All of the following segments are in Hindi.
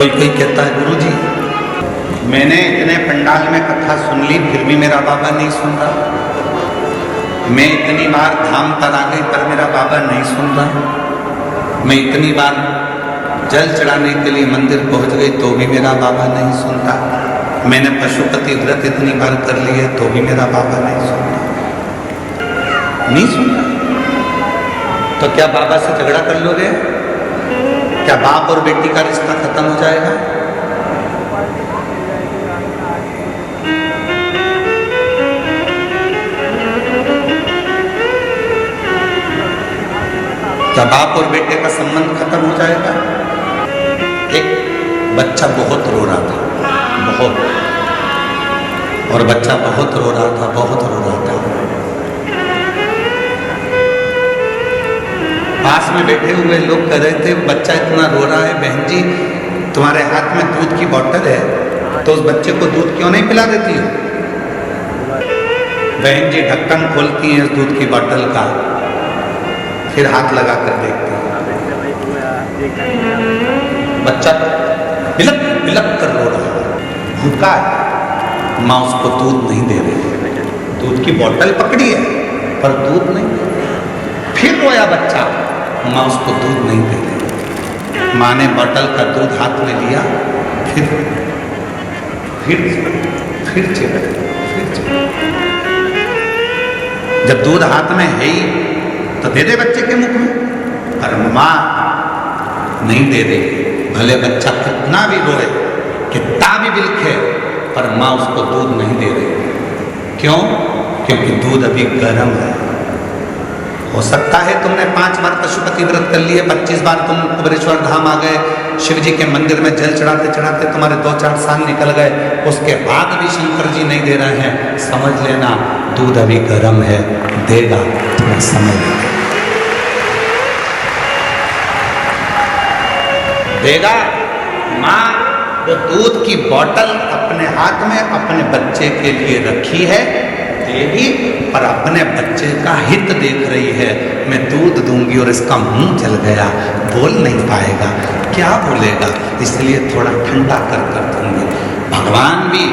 कोई कहता है गुरुजी मैंने इतने पंडाल में कथा सुन ली फिर भी मेरा बाबा नहीं सुन रहा। मैं इतनी बार धाम पर आ गई पर मेरा बाबा नहीं सुन रहा। मैं इतनी बार जल चढ़ाने के लिए मंदिर पहुंच गई तो भी मेरा बाबा नहीं सुनता। मैंने पशुपति व्रत इतनी बार कर लिए तो भी मेरा बाबा नहीं सुनता। नहीं सुनता तो क्या बाबा से झगड़ा कर लोगे? क्या बाप और बेटी का रिश्ता खत्म हो जाएगा? क्या बाप और बेटे का संबंध खत्म हो जाएगा? एक बच्चा बहुत रो रहा था, बहुत, और बच्चा बहुत रो रहा था, बहुत रो रहा था। पास में बैठे हुए लोग कह रहे थे बच्चा इतना रो रहा है, बहन जी तुम्हारे हाथ में दूध की बोतल है तो उस बच्चे को दूध क्यों नहीं पिला देती हो? बहन जी ढक्कन खोलती हैं उस दूध की बोतल का, फिर हाथ लगा कर देखती हैं, बच्चा बिलक बिलक कर रो रहा है, भूखा है, माँ उसको दूध नहीं दे रही। दूध की बोतल पकड़ी है पर दूध नहीं दे रही। फिर रोया बच्चा, माँ उसको दूध नहीं दे रही। माँ ने बोतल का दूध हाथ में लिया, फिर चिपक। जब दूध हाथ में है ही तो दे दे बच्चे के मुख में, पर माँ नहीं दे रही। भले बच्चा कितना भी रोए, कितना भी बिलखे, पर माँ उसको दूध नहीं दे रही। क्यों? क्योंकि दूध अभी गर्म है। हो सकता है तुमने 5 बार पशुपति व्रत कर लिए, 25 बार तुम कुबेरेश्वर धाम आ गए, शिव जी के मंदिर में जल चढ़ाते चढ़ाते तुम्हारे 2-4 साल निकल गए, उसके बाद भी शंकर जी नहीं दे रहे हैं। समझ लेना दूध अभी गर्म है, देगा, थोड़ा समय देगा। माँ वो दूध की बोतल अपने हाथ में अपने बच्चे के लिए रखी है, देगी, पर अपने बच्चे का हित देख रही है। मैं दूध दूंगी और इसका मुंह जल गया, बोल नहीं पाएगा, क्या बोलेगा, इसलिए थोड़ा ठंडा कर दूंगी। भगवान भी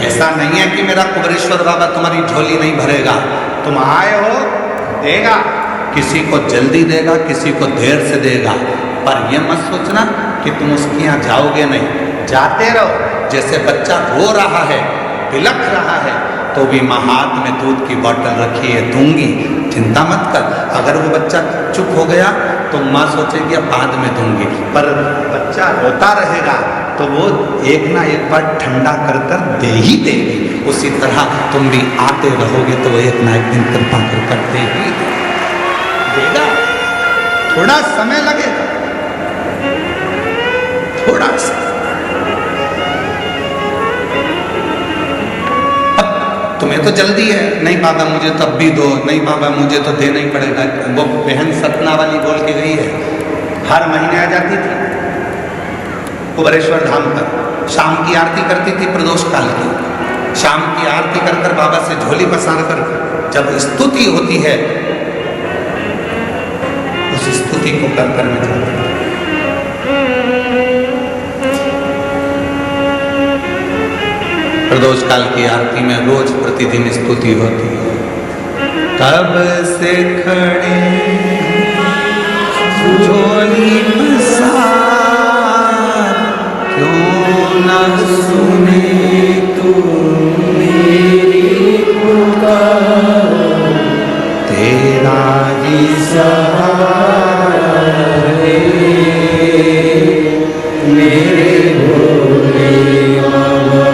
ऐसा नहीं है कि मेरा कुबेरेश्वर बाबा तुम्हारी झोली नहीं भरेगा। तुम आए हो, देगा, किसी को जल्दी देगा, किसी को देर से देगा, पर यह मत सोचना कि तुम उसके यहाँ जाओगे नहीं। जाते रहो। जैसे बच्चा रो रहा है, बिलख रहा है, तो भी माँ हाथ में दूध की बोतल रखी है, दूंगी, चिंता मत कर। अगर वो बच्चा चुप हो गया तो माँ सोचेगी अब बाद में दूंगी, पर बच्चा रोता रहेगा तो वो एक ना एक बार ठंडा कर दे ही देगी। उसी तरह तुम भी आते रहोगे तो वो एक ना एक दिन कृपा कर दे ही देगा। थोड़ा समय लगेगा, थोड़ा सा। तुम्हें तो जल्दी है, नहीं बाबा मुझे तब भी दो, नहीं बाबा मुझे तो देना ही पड़ेगा। वो बहन सतना वाली बोल के गई है, हर महीने आ जाती थी कुबेरेश्वर धाम पर, शाम की आरती करती थी प्रदोष काल की। शाम की आरती कर कर बाबा से झोली पसार कर जब स्तुति होती है, उस स्तुति को कर कर में जाती है। प्रदोष काल की आरती में रोज प्रतिदिन स्तुति होती है। तब से खड़े झोली पसार, क्यों न सुने तू मेरी पुकार, तेरा ही सहारा है मेरे भोले बाबा,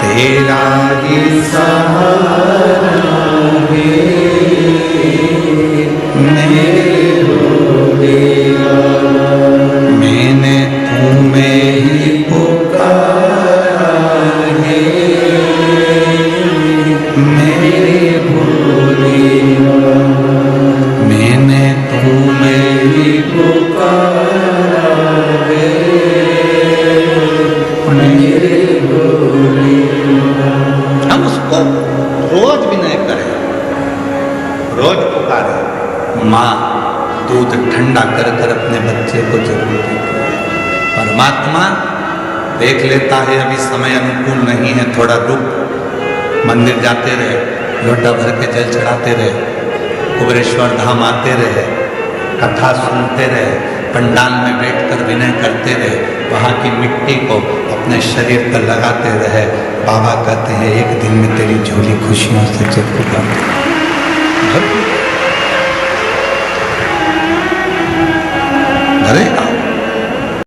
तेरा ही सहारा है मेरे भोले बाबा। मैंने तुम्हें ही पुकारा है मेरे भोले बाबा, मैंने तुम्हें ही पुकारा है मेरे भोले। हम उसको रोज भी नहीं परमात्मा देख लेता है अभी समय अनुकूल नहीं है, थोड़ा रुक, मंदिर जाते रहे, लोटा भर के जल चढ़ाते रहे, कुबेरेश्वर धाम आते रहे, कथा सुनते रहे, पंडाल में बैठकर विनय करते रहे, वहाँ की मिट्टी को अपने शरीर पर लगाते रहे। बाबा कहते हैं एक दिन में तेरी झोली खुशियों से चिपक भरेगा।